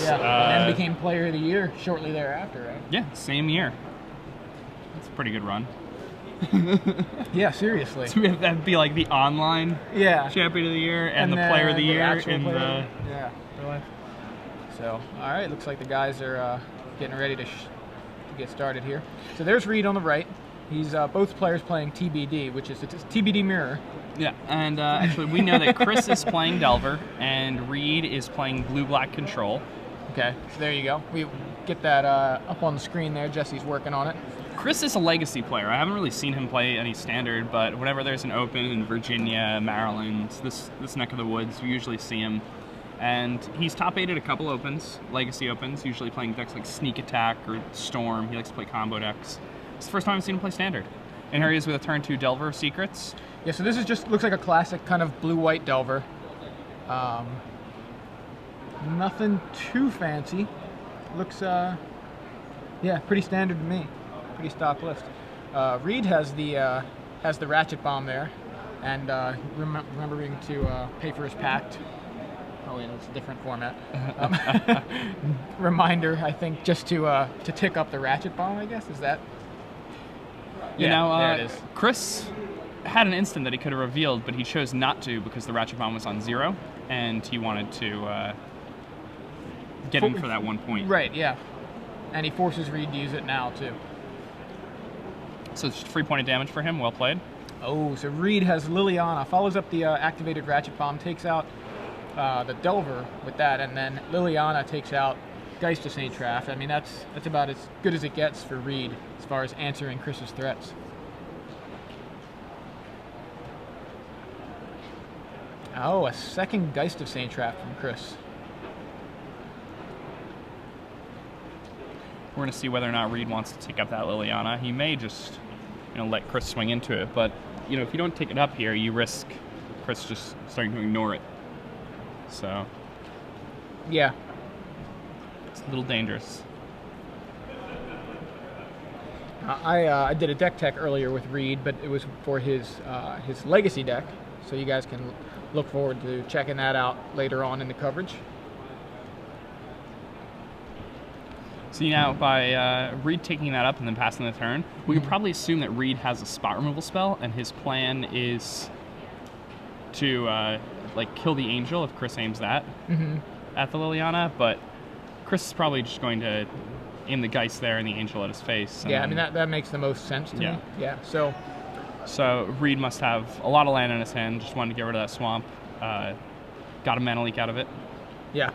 Yeah, and then became Player of the Year shortly thereafter, right? Yeah, same year. That's a pretty good run. Yeah, seriously. So that'd be like the online Champion of the Year and the Player of the Year in the real life. So, all right, looks like the guys are getting ready to get started here. So there's Reid on the right. He's both players playing TBD, which is a TBD mirror. Yeah, and actually we know that Chris is playing Delver and Reid is playing Blue-Black Control. Okay, so there you go. We get that up on the screen there. Jesse's working on it. Chris is a legacy player. I haven't really seen him play any standard, but whenever there's an open in Virginia, Maryland, this neck of the woods, we usually see him. And he's top 8 at a couple opens, legacy opens, usually playing decks like Sneak Attack or Storm. He likes to play combo decks. It's the first time I've seen him play standard. And here he is with a turn 2 Delver of Secrets. Yeah, so this is just looks like a classic kind of blue-white Delver. Nothing too fancy. Looks, yeah, pretty standard to me. Pretty stock list. Reid has the Ratchet Bomb there, and remembering to pay for his pact. Oh wait, it's a different format. Reminder, I think, just to tick up the Ratchet Bomb. I guess is that. You know, there it is. Chris had an instant that he could have revealed, but he chose not to because the Ratchet Bomb was on 0, and he wanted to get in for that 1 point. Right. Yeah, and he forces Reid to use it now too. So it's just 3 point of damage for him. Well played. Oh, so Reid has Liliana, follows up the activated Ratchet Bomb, takes out the Delver with that, and then Liliana takes out Geist of St. Traft. I mean, that's about as good as it gets for Reid as far as answering Chris's threats. Oh, a second Geist of St. Traft from Chris. We're going to see whether or not Reid wants to take up that Liliana. He may just, let Chris swing into it, but, if you don't take it up here, you risk Chris just starting to ignore it. So, yeah. It's a little dangerous. I did a deck tech earlier with Reid, but it was for his legacy deck, so you guys can look forward to checking that out later on in the coverage. So now, by Reid taking that up and then passing the turn, we could probably assume that Reid has a spot removal spell, and his plan is to kill the Angel if Chris aims that at the Liliana, but Chris is probably just going to aim the Geist there and the Angel at his face. Yeah, I mean, that makes the most sense to me. Yeah, So Reid must have a lot of land in his hand, just wanted to get rid of that swamp. Got a mana leak out of it. Yeah.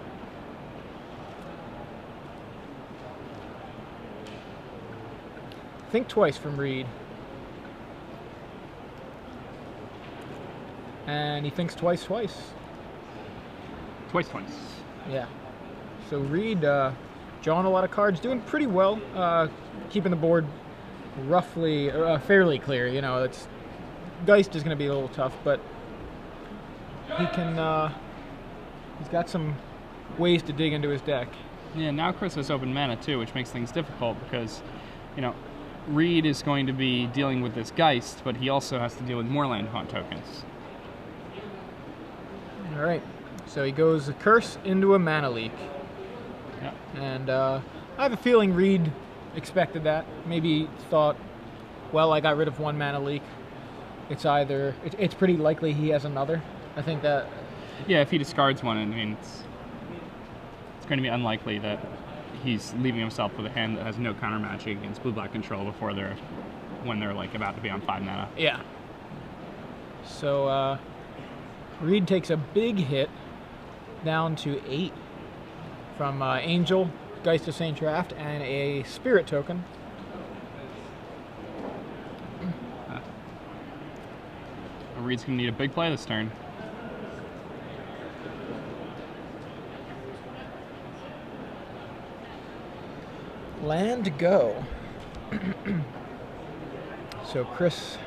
Think twice from Reid. And he thinks twice. Twice. Yeah. So Reid drawing a lot of cards, doing pretty well, keeping the board roughly, fairly clear. It's Geist is going to be a little tough, but he can. He's got some ways to dig into his deck. Yeah. Now Chris has open mana too, which makes things difficult because, Reid is going to be dealing with this Geist, but he also has to deal with more land haunt tokens. All right, so he goes a curse into a mana leak. Yeah. And I have a feeling Reid expected that. Maybe thought, well, I got rid of one mana leak. It's pretty likely he has another. I think that. Yeah, if he discards one, it's going to be unlikely that he's leaving himself with a hand that has no counter matching against Blue-Black Control when they're about to be on 5 mana. Yeah. So Reid takes a big hit down to 8 from Angel, Geist of St. Traft, and a Spirit token. Reid's going to need a big play this turn. Land go. So Chris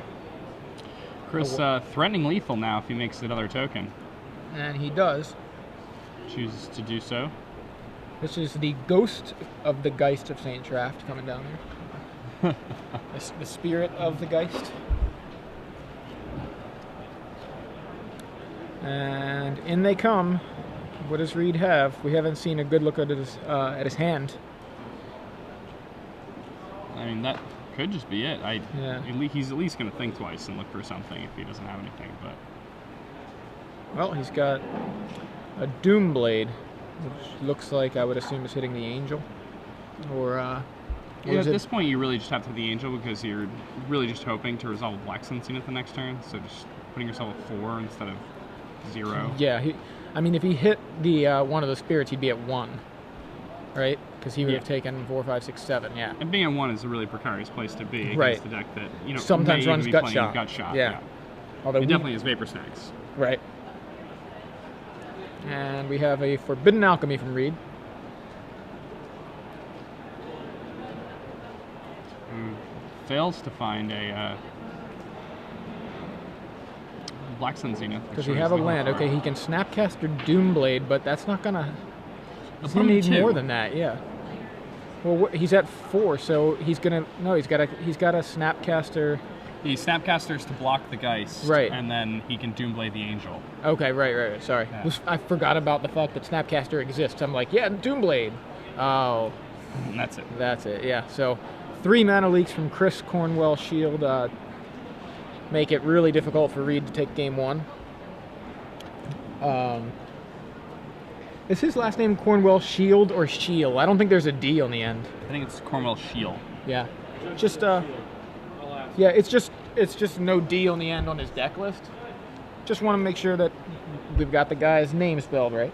threatening lethal now if he makes another token. And he does. Chooses to do so. This is the ghost of the Geist of St. Traft coming down there. the spirit of the Geist. And in they come. What does Reid have? We haven't seen a good look at his hand. I mean, that could just be it. Yeah. He's at least going to think twice and look for something if he doesn't have anything. But Well, he's got a Doom Blade, which looks like I would assume is hitting the Angel. Or, yeah, at this point, you really just have to hit the Angel because you're really just hoping to resolve a Black Sun Scene at the next turn. So just putting yourself at 4 instead of 0. Yeah, I mean, if he hit the one of the spirits, he'd be at 1, right? Because he would have taken 4, 5, 6, 7. Yeah. And being at 1 is a really precarious place to be against Right. the deck that Sometimes may runs even be gut playing shot. Gut shot. Yeah. Although It definitely is Vapor Snacks. Right. And we have a Forbidden Alchemy from Reid. Fails to find a Black Sun Zenith. Does he have a land? Okay, he can Snapcaster Doomblade, but that's not gonna. He's From gonna need 2. more than that. Yeah. Well, he's at 4, so he's gonna. No, he's got a Snapcaster. He Snapcasters to block the Geist, Right. and then he can Doomblade the Angel. Okay, right. Sorry, Yeah. I forgot about the fact that Snapcaster exists. I'm like, yeah, Doomblade. Oh, And that's it. that's it. Yeah. So, 3 mana leaks from Chris Cornwell Shield make it really difficult for Reid to take game 1. Is his last name Cornwell Shield or Shield? I don't think there's a D on the end. I think it's Cornwell Shield. Yeah. Just yeah, it's just no D on the end on his deck list. Just want to make sure that we've got the guy's name spelled right.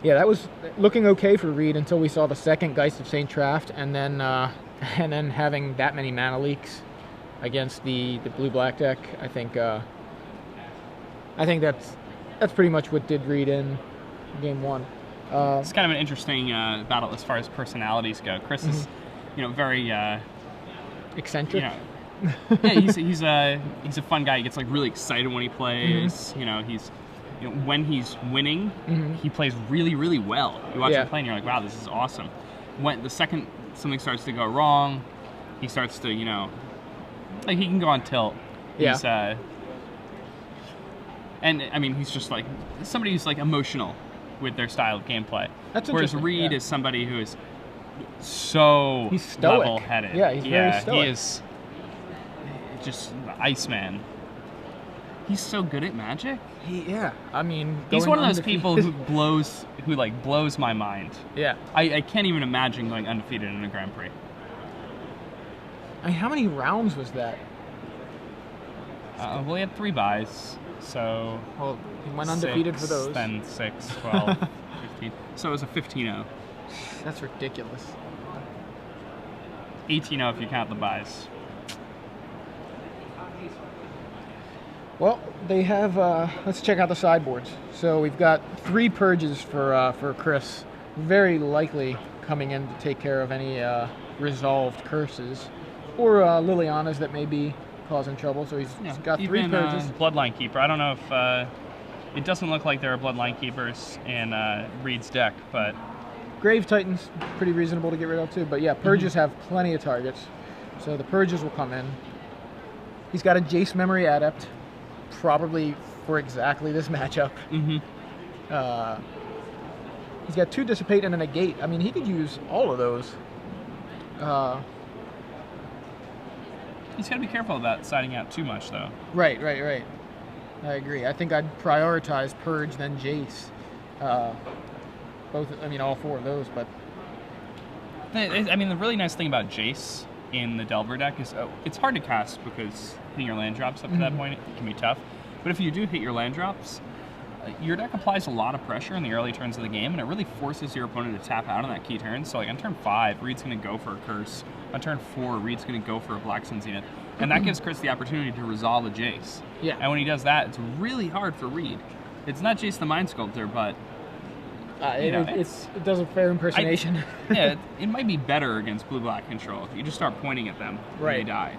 Yeah, that was looking okay for Reid until we saw the second Geist of St. Traft, and then having that many mana leaks against the blue-black deck. I think that's pretty much what did Reid in game 1. It's kind of an interesting battle as far as personalities go. Chris is, very Eccentric. yeah, he's a fun guy. He gets like really excited when he plays. When he's winning, he plays really, really well. You watch him play and you're like, wow, this is awesome. When the second something starts to go wrong, he starts to, like he can go on tilt. He's, and I mean, he's just like somebody who's like emotional with their style of gameplay. That's Whereas interesting, Reid is somebody who is so He's stoic. level-headed. Yeah, he's very stoic. He is just the Iceman. He's so good at Magic. I mean, He's going one of those undefeated- people who blows my mind. Yeah. I can't even imagine going undefeated in a Grand Prix. I mean, how many rounds was that? Well, he had 3 buys, so Well, he went undefeated 6, for those. Then 6, 12, 15. So it was a 15-0. That's ridiculous. 18-0 if you count the buys. Well, they have. Let's check out the sideboards. So we've got 3 purges for Chris, very likely coming in to take care of any resolved curses, or Liliana's that may be causing trouble. So he's got 3 even, purges. Bloodline Keeper. I don't know if it doesn't look like there are Bloodline Keepers in Reid's deck, but Grave Titan's pretty reasonable to get rid of too. But yeah, purges have plenty of targets, so the purges will come in. He's got a Jace Memory Adept, probably for exactly this matchup. He's got 2 Dissipate and a Negate. I mean, he could use all of those. he's got to be careful about siding out too much, though. Right. I agree. I think I'd prioritize Purge then Jace. All 4 of those, but I mean, the really nice thing about Jace in the Delver deck is it's hard to cast because hitting your land drops up to that point it can be tough. But if you do hit your land drops, your deck applies a lot of pressure in the early turns of the game, and it really forces your opponent to tap out on that key turn. So like on turn 5, Reid's going to go for a Curse. On turn 4, Reid's going to go for a Black Sun Zenith. And that gives Chris the opportunity to resolve a Jace. Yeah. And when he does that, it's really hard for Reid. It's not Jace the Mind Sculptor, but it does a fair impersonation. it might be better against blue-black control. You just start pointing at them and they die.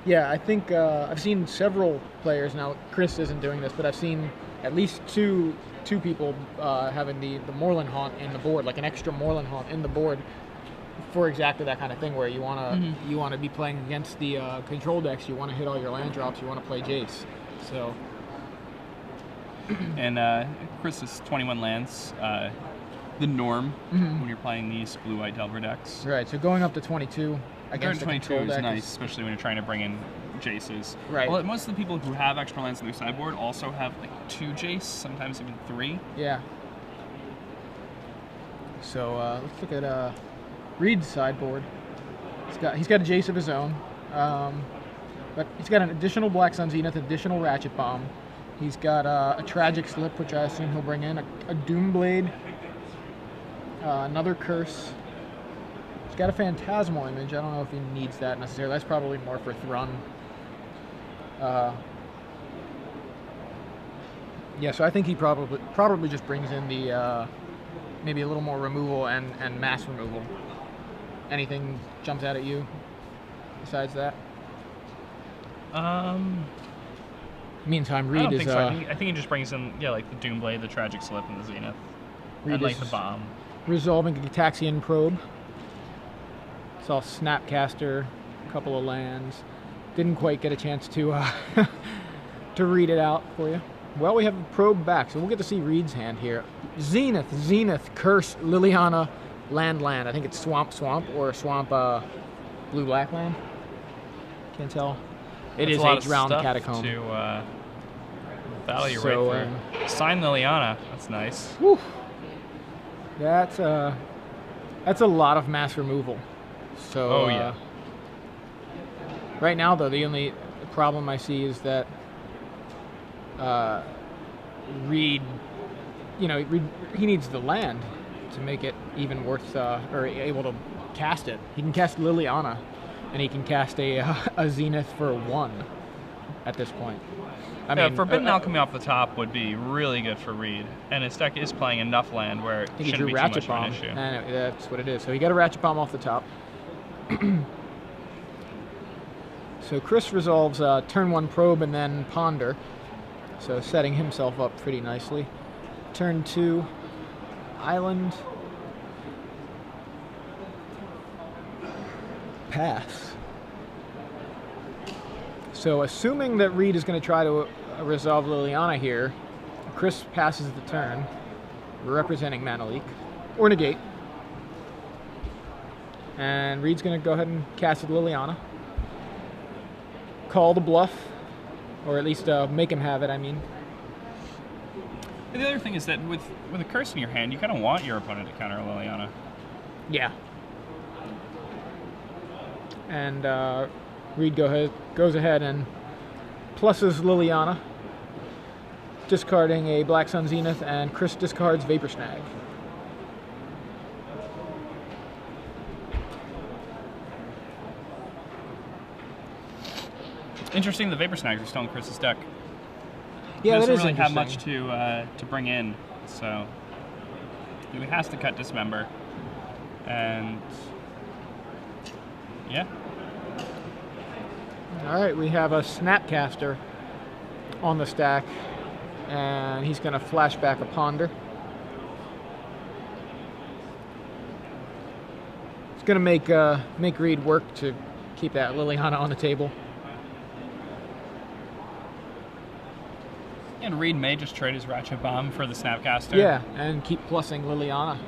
Yeah, I think I've seen several players now. Chris isn't doing this, but I've seen at least two people having the Moorland Haunt in the board, like an extra Moorland Haunt in the board, for exactly that kind of thing, where you wanna be playing against the control decks. You want to hit all your land drops. You want to play Jace. So, And Chris's 21 lands, the norm when you're playing these blue-white Delver decks. right. So going up to 22 against the 22 control is deck nice, especially when you're trying to bring in Jaces. Right. Well, most of the people who have extra lands in their sideboard also have like 2 Jace, sometimes even 3. Yeah. So let's look at Reid's sideboard. He's got a Jace of his own, but he's got an additional Black Sun Zenith, additional Ratchet Bomb. He's got a Tragic Slip, which I assume he'll bring in, a Doomblade, another Curse. He's got a Phantasmal Image. I don't know if he needs that necessarily. That's probably more for Thrun. Yeah, so I think he probably just brings in the maybe a little more removal and mass removal. Anything jumps out at you besides that? Meantime, I Reid don't is think so. I think he just brings in like the Doomblade, the Tragic Slip, and the Zenith, Reid and like is the bomb. resolving a Gitaxian Probe. Saw Snapcaster, a couple of lands. Didn't quite get a chance to to read it out for you. Well, we have a Probe back, so we'll get to see Reid's hand here. Zenith, Curse, Liliana, Land. I think it's Swamp, or Swamp Blue-Black land. Can't tell. It is a drowned catacomb. To value So, right through. Sign Liliana. That's nice. Whew. That's a lot of mass removal. So, Oh, yeah. Right now, though, the only problem I see is that Reid, he needs the land to make it even worth or able to cast it. He can cast Liliana, and he can cast a Zenith for 1 at this point. I mean, Forbidden Alchemy off the top would be really good for Reid, and his deck is playing enough land where it I think he shouldn't drew be Ratchet too much Bomb, of an issue. and that's what it is. So he got a Ratchet Bomb off the top. So Chris resolves turn 1 Probe and then Ponder, so setting himself up pretty nicely. Turn 2 Island, pass. So assuming that Reid is going to try to resolve Liliana here, Chris passes the turn, representing Mana Leak, or Negate. And Reid's going to go ahead and cast Liliana. Call the bluff, or at least make him have it, I mean. The other thing is that with a Curse in your hand, you kind of want your opponent to counter Liliana. Yeah. And Reid goes ahead and pluses Liliana, discarding a Black Sun Zenith, and Chris discards Vapor Snag. Interesting, the Vapor Snags are still in Chris's deck. Yeah, he that is doesn't really have interesting. much to bring in, so he has to cut Dismember, and yeah. All right, we have a Snapcaster on the stack, and he's going to flash back a Ponder. It's going to make Reid work to keep that Liliana on the table. And Reid may just trade his Ratchet Bomb for the Snapcaster. Yeah, and keep plussing Liliana.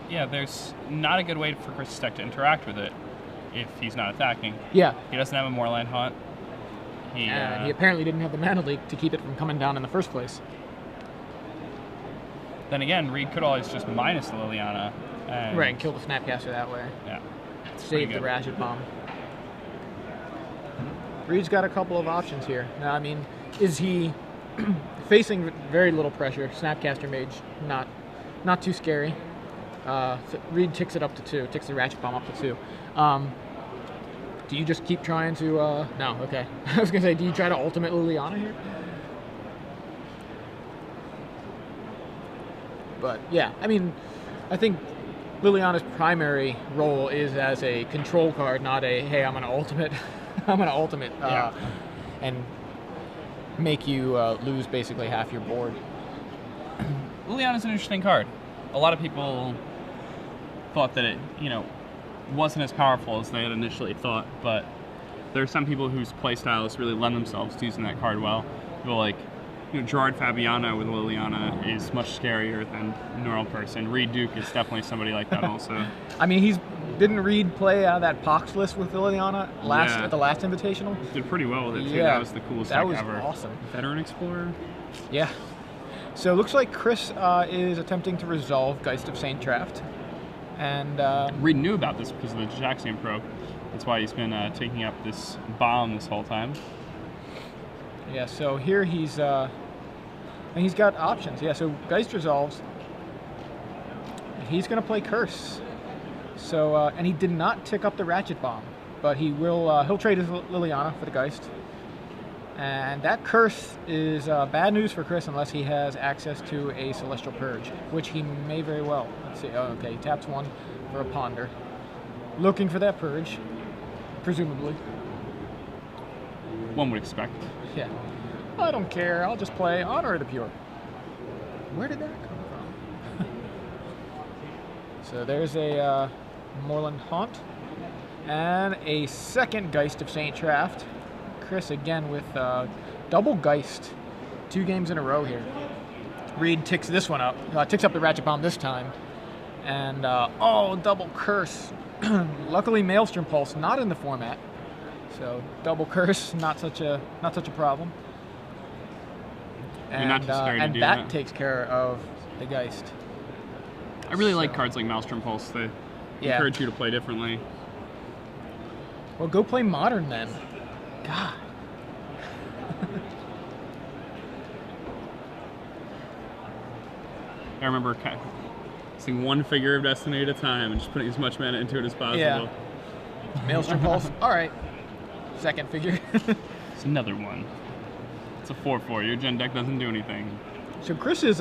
Yeah, there's not a good way for Chris's deck to interact with it if he's not attacking. Yeah. He doesn't have a Moorland Haunt. And he apparently didn't have the Mana Leak to keep it from coming down in the first place. Then again, Reid could always just minus the Liliana. And Right, and kill the Snapcaster that way. Yeah. Save the Ratchet Bomb. Reid's got a couple of options here. Now, I mean, is he facing very little pressure? Snapcaster Mage, not too scary. So Reid ticks it up to 2, ticks the Ratchet Bomb up to 2. Do you just keep trying to, no, okay. I was going to say, do you try to ultimate Liliana here? But, yeah, I mean, I think Liliana's primary role is as a control card, not a, hey, I'm going to ultimate, and make you lose basically half your board. Liliana's an interesting card. A lot of people thought that it, wasn't as powerful as they had initially thought, but there are some people whose playstyles really lend themselves to using that card well. But like, Gerard Fabiano with Liliana is much scarier than Neural Person. Reid Duke is definitely somebody like that also. I mean, didn't Reid play that Pox list with Liliana at the last Invitational? Did pretty well with it too. Yeah, That was the coolest deck ever. That was awesome. Veteran Explorer. Yeah. So it looks like Chris is attempting to resolve Geist of Saint Draft, and Reid knew about this because of the Jaxian probe. That's why he's been taking up this bomb this whole time. Yeah. So here he's got options. Yeah. So Geist resolves. He's going to play Curse. So and he did not tick up the Ratchet Bomb, but he'll trade his Liliana for the Geist. And that Curse is bad news for Chris unless he has access to a Celestial Purge, which he may very well. Let's see. Oh, okay, he taps 1 for a Ponder. Looking for that Purge, presumably. One would expect. Yeah. I don't care. I'll just play Honor of the Pure. Where did that come from? So there's a Moorland Haunt and a second Geist of Saint Draft. Chris again with double Geist, 2 games in a row here. Reid ticks this one up, ticks up the Ratchet Bomb this time, and double Curse. Luckily, Maelstrom Pulse not in the format, so double Curse not such a problem. And, You're not too scary to do that takes care of the Geist. I really like cards like Maelstrom Pulse. They encourage you to play differently. Well, go play Modern then. God. I remember casting 1 figure of Destiny at a time and just putting as much mana into it as possible. Yeah. Maelstrom Pulse. All right. Second figure. It's another one. It's a 4/4. Your gen deck doesn't do anything. So Chris is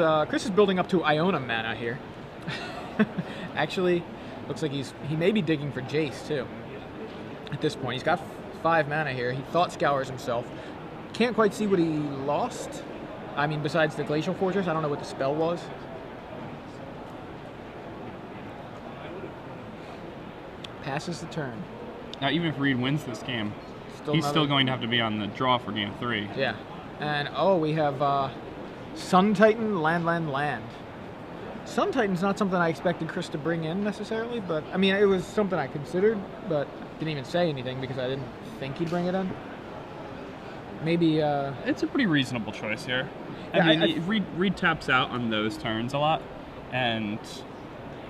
building up to Iona mana here. Actually, looks like he may be digging for Jace too. At this point, he's got 5 mana here. He thought Scours himself. Can't quite see what he lost. I mean, besides the Glacial Fortress, I don't know what the spell was. Passes the turn. Now, even if Reid wins this game, he's still going to have to be on the draw for game 3. Yeah. And, we have Sun Titan, land. Sun Titan's not something I expected Chris to bring in necessarily, but, I mean, it was something I considered, but didn't even say anything because I didn't think he'd bring it in. Maybe, It's a pretty reasonable choice here. Yeah, I mean, Reid taps out on those turns a lot, and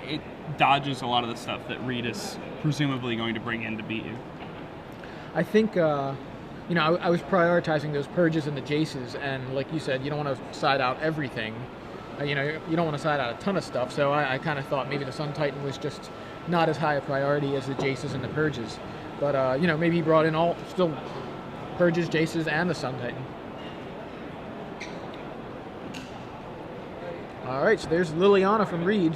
it dodges a lot of the stuff that Reid is presumably going to bring in to beat you. I think, I was prioritizing those Purges and the Jaces, and like you said, you don't want to side out everything. You don't want to side out a ton of stuff, so I kind of thought maybe the Sun Titan was just not as high a priority as the Jaces and the Purges. But, maybe he brought in still Purges, Jaces, and the Sun Titan. All right, so there's Liliana from Reid.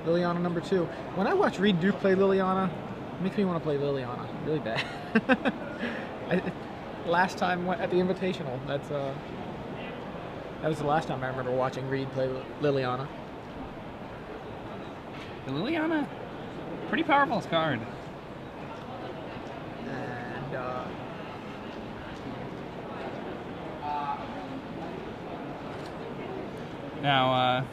Liliana number 2. When I watch Reid Duke play Liliana, it makes me want to play Liliana really bad. Last time at the Invitational, that was the last time I remember watching Reid play Liliana. Liliana, pretty powerful card. And now,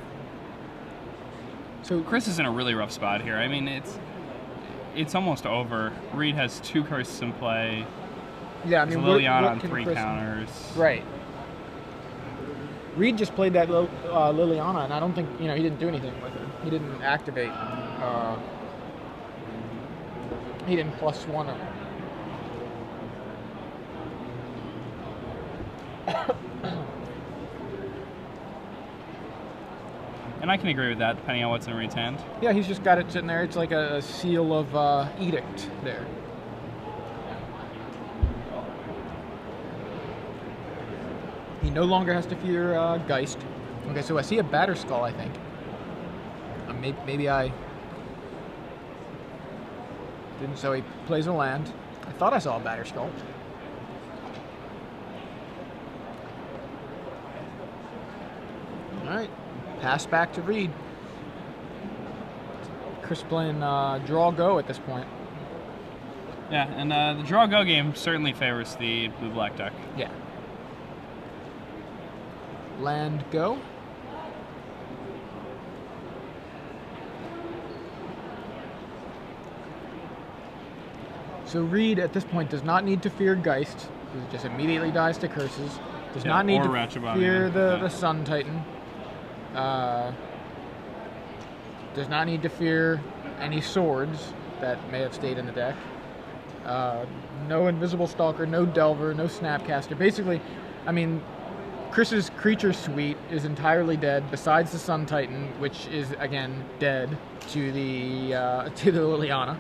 so Chris is in a really rough spot here. I mean, it's almost over. Reid has 2 curses in play. Yeah, I mean, Liliana on 3 counters. Right. Reid just played that Liliana, and I don't think he didn't do anything with it. He didn't activate. He didn't +1 it. And I can agree with that, depending on what's in Reid's hand. Yeah, he's just got it sitting there. It's like a seal of edict there. He no longer has to fear Geist. Okay, so I see a Batterskull, I think. Maybe I didn't. So he plays a land. I thought I saw a Batterskull. All right, pass back to Reid. Chris playing draw go at this point. Yeah, and the draw go game certainly favors the blue-black deck. Yeah. land, go. So Reid at this point does not need to fear Geist. He just immediately dies to curses. Does not need to fear the Sun Titan. Does not need to fear any swords that may have stayed in the deck. No Invisible Stalker, no Delver, no Snapcaster. Basically, I mean, Chris's creature suite is entirely dead, besides the Sun Titan, which is again dead to the Liliana.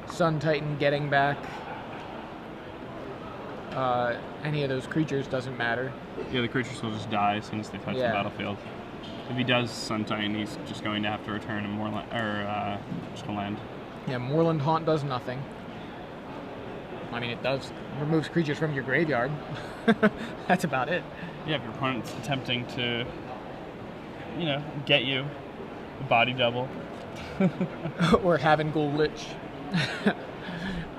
Sun Titan getting back any of those creatures doesn't matter. Yeah, the creatures will just die as soon as they touch the battlefield. If he does Sun Titan, he's just going to have to return a Moorland, or just a land. Yeah, Moorland Haunt does nothing. I mean, it removes creatures from your graveyard. That's about it. Yeah, if your opponent's attempting to, get you, body double. Or Havengul Lich.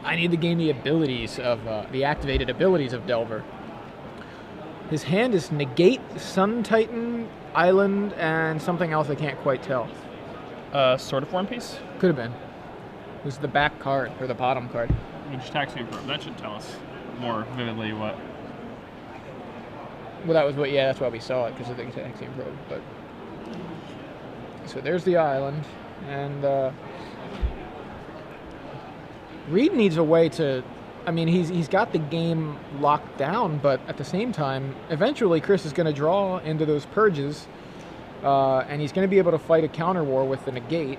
I need to gain the abilities of, the activated abilities of Delver. His hand is Negate, Sun Titan, Island, and something else I can't quite tell. Sword of Form piece? Could have been. It was the back card, or the bottom card. Which Taxian Probe? That should tell us more vividly what. Well, that's why we saw it, because of the Taxian Probe. But so there's the island, and Reid needs a way to. I mean, he's got the game locked down, but at the same time, eventually Chris is going to draw into those purges, and he's going to be able to fight a counter war with the negate.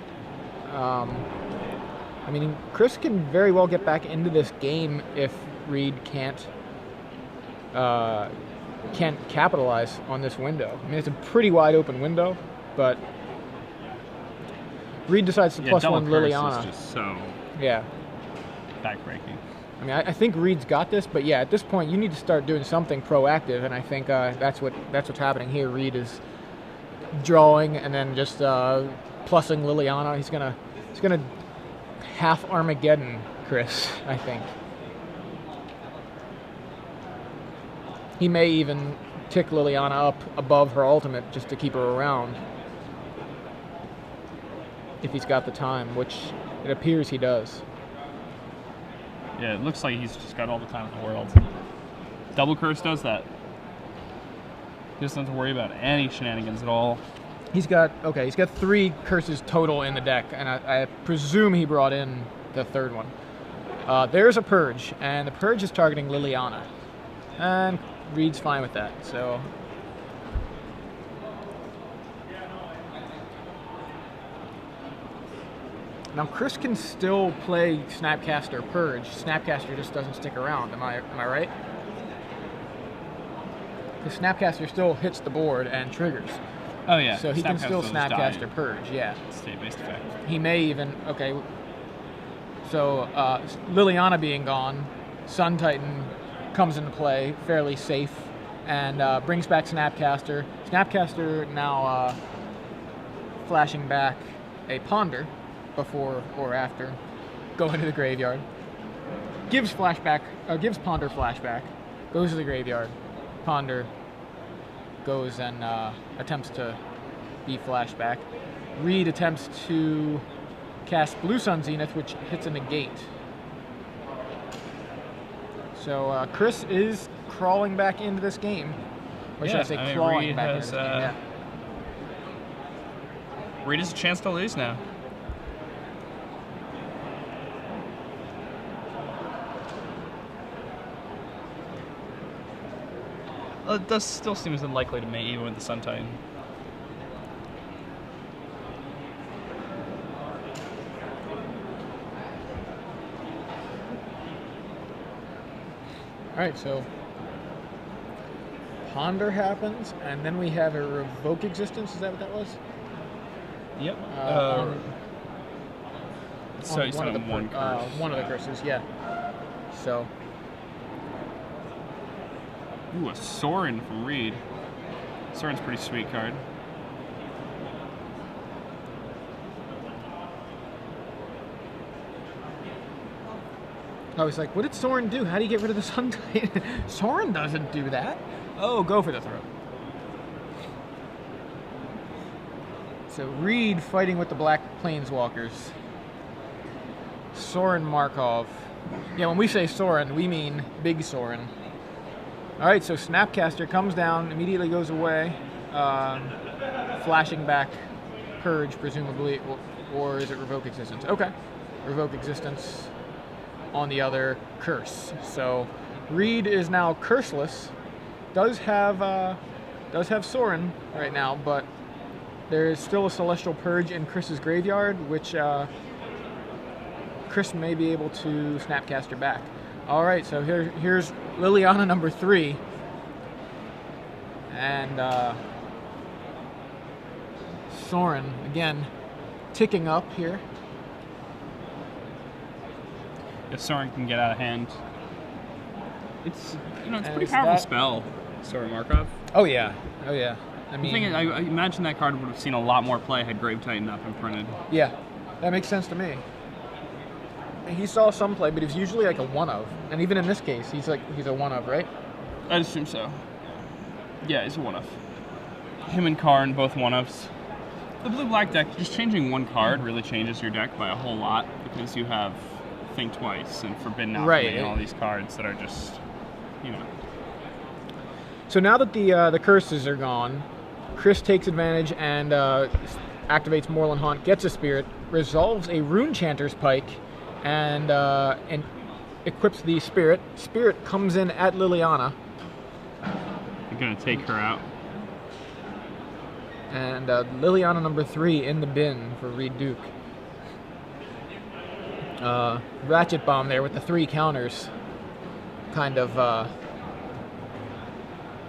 I mean, Chris can very well get back into this game if Reid can't capitalize on this window. I mean, it's a pretty wide open window, but Reid decides to plus one Liliana. Is just so backbreaking. I mean, I think Reid's got this, but yeah, at this point, you need to start doing something proactive, and I think that's what's happening here. Reid is drawing and then just plussing Liliana. He's gonna half Armageddon Chris, I think. He may even tick Liliana up above her ultimate just to keep her around, if he's got the time, which it appears he does. Yeah, it looks like he's just got all the time in the world. Double Curse does that. He doesn't have to worry about any shenanigans at all. He's got 3 curses total in the deck, and I presume he brought in the third one. There's a Purge, and the Purge is targeting Liliana. And Reid's fine with that, so. Now Chris can still play Snapcaster Purge. Snapcaster just doesn't stick around. Am I right? Because Snapcaster still hits the board and triggers. Oh yeah. So he can still Snapcaster Purge. Yeah. State-based effect. He may even So Liliana being gone, Sun Titan comes into play, fairly safe, and brings back Snapcaster. Snapcaster now flashing back a Ponder before or after, go into the graveyard. Gives Ponder flashback, goes to the graveyard. Ponder goes and attempts to be flashback. Reid attempts to cast Blue Sun Zenith, which hits a negate. So Chris is crawling back into this game. Or should I say clawing back into this game? Yeah. Reid has a chance to lose now. It does still seems unlikely to me, even with the Sun Titan. Alright, so Ponder happens, and then we have a Revoke Existence. Is that what that was? Yep. So he's on one curse. One of the curses, yeah. So. Ooh, a Sorin from Reid. Sorin's a pretty sweet card. I was like, what did Sorin do? How do you get rid of the Sun Titan? Sorin doesn't do that. Oh, go for the throw. So Reid fighting with the Black Planeswalkers. Sorin Markov. Yeah, when we say Sorin, we mean Big Sorin. Alright, so Snapcaster comes down, immediately goes away. Flashing back Purge, presumably, or is it Revoke Existence? Okay. Revoke Existence on the other Curse. So Reid is now curseless. Does have Sorin right now, but there is still a Celestial Purge in Chris's graveyard, which Chris may be able to Snapcaster back. All right, so here's Liliana number 3, and Sorin again ticking up here. If Sorin can get out of hand, it's it's a pretty is powerful that- spell. Sorin Markov. Oh yeah, oh yeah. I The mean, thing is, I imagine that card would have seen a lot more play had Grave Titan not been printed. yeah, that makes sense to me. He saw some play, but he was usually like a one of, and even in this case, he's a one of, right? I'd assume so. Yeah, he's a one-of. Him and Karn, both one-ofs. The blue-black deck, just changing one card really changes your deck by a whole lot, because you have Think Twice and Forbidden Alchemy Right. and all these cards that are just, So now that the curses are gone, Chris takes advantage and activates Moorland Haunt, gets a Spirit, resolves a Rune Chanter's Pike, and equips the Spirit. Spirit comes in at Liliana, you're going to take her out. and Liliana number 3 in the bin for Reid Duke. Ratchet Bomb there with the 3 counters, kind of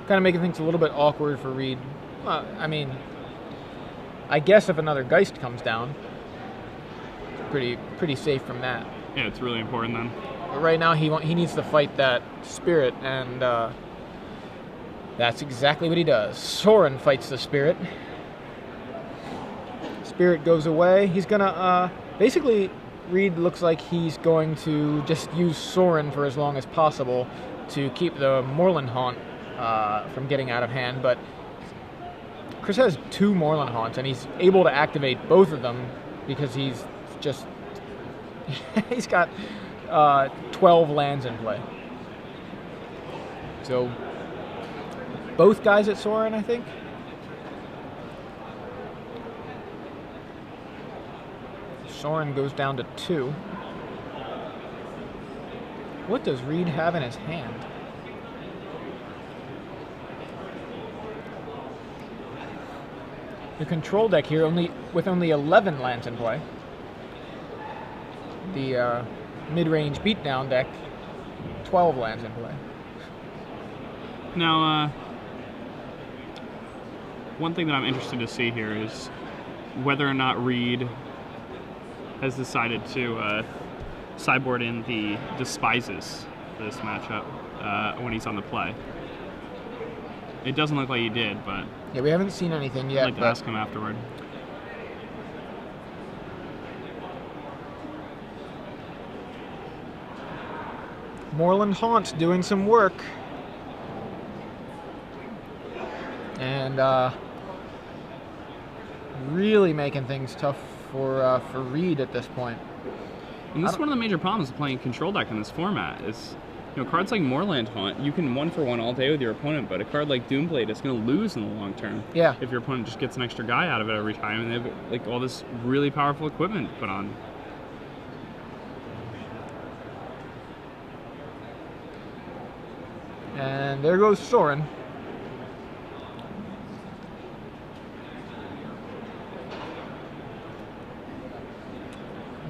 making things a little bit awkward for Reid. I mean, I guess if another Geist comes down, pretty safe from that. Yeah, it's really important then. But right now he needs to fight that Spirit, and that's exactly what he does. Sorin fights the Spirit. Spirit goes away. He's gonna basically, Reid looks like he's going to just use Sorin for as long as possible to keep the Moorland Haunt from getting out of hand, but Chris has 2 Moorland Haunts, and he's able to activate both of them because he's just he's got 12 lands in play. So both guys at Sorin, I think. Sorin goes down to 2. What does Reid have in his hand? The control deck here with only 11 lands in play. The mid-range beatdown deck, 12 lands in play. Now, one thing that I'm interested to see here is whether or not Reid has decided to sideboard in the Despises for this matchup when he's on the play. It doesn't look like he did, but Yeah, we haven't seen anything yet. I'd like to ask him afterward. Moorland Haunt's doing some work. And really making things tough for Reid at this point. And this is one of the major problems of playing control deck in this format is, cards like Moorland Haunt, you can 1-for-1 all day with your opponent, but a card like Doomblade is going to lose in the long term. Yeah. If your opponent just gets an extra guy out of it every time, and they have like all this really powerful equipment put on. And there goes Sorin.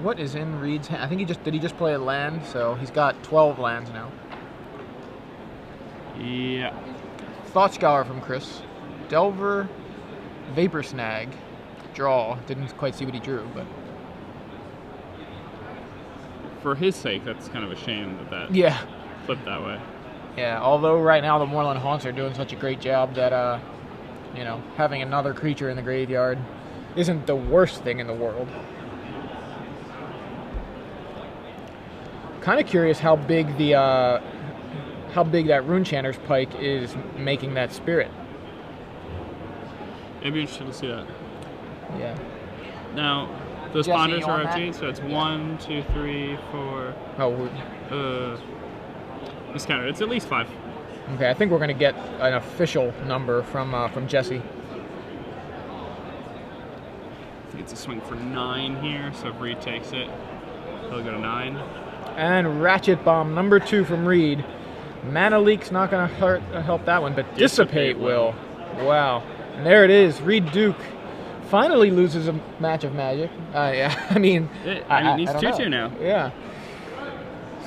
What is in Reid's hand? I think did he just play a land? So he's got 12 lands now. Yeah. Thought Scour from Chris. Delver, Vapor Snag, draw. Didn't quite see what he drew, but For his sake, that's kind of a shame that yeah. flipped that way. Yeah, although right now the Moorland Haunts are doing such a great job that, having another creature in the graveyard isn't the worst thing in the world. Kind of curious how big how big that Rune Chanter's pike is making that spirit. It'd be interesting to see that. Yeah. Now, those Jesse, ponders you are on that? empty, so it's 1, 2, 3, 4. Oh, This counter. It's at least 5. okay. I think we're gonna get an official number from Jesse. I think it's a swing for 9 here, so if Reid takes it, he'll go to 9. And Ratchet Bomb number 2 from Reid. Mana Leak's not gonna help that one, but Dissipate will. Wow. And there it is. Reid Duke finally loses a match of Magic. Yeah, I mean, He's I don't 2-2 know. now. Yeah.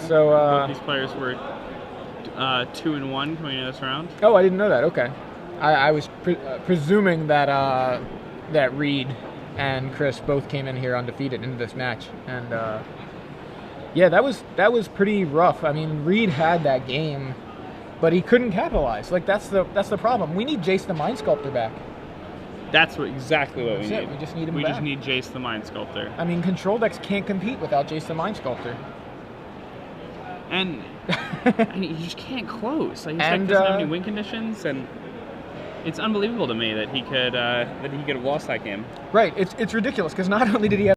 So, Both these players were 2-1 coming into this round. oh, I didn't know that. Okay. I was presuming that that Reid and Chris both came in here undefeated into this match, and yeah, that was pretty rough. I mean, Reid had that game, but he couldn't capitalize. Like that's the problem. We need Jace the Mind Sculptor back. That's exactly what we That's it. need. We just need him We back. just need Jace the Mind Sculptor. I mean, Control decks can't compete without Jace the Mind Sculptor. And you just can't close. Like, his deck And, doesn't have any win conditions, and it's unbelievable to me that he could have lost that game. Right. It's ridiculous because not only did he have